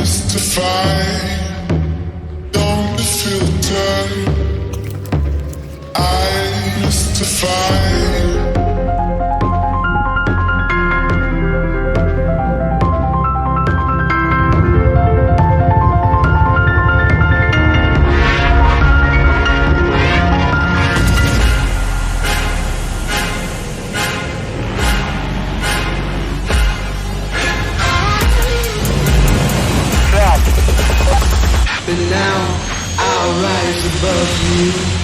mystify. Don't filter. I mystify. But now I'll rise above you.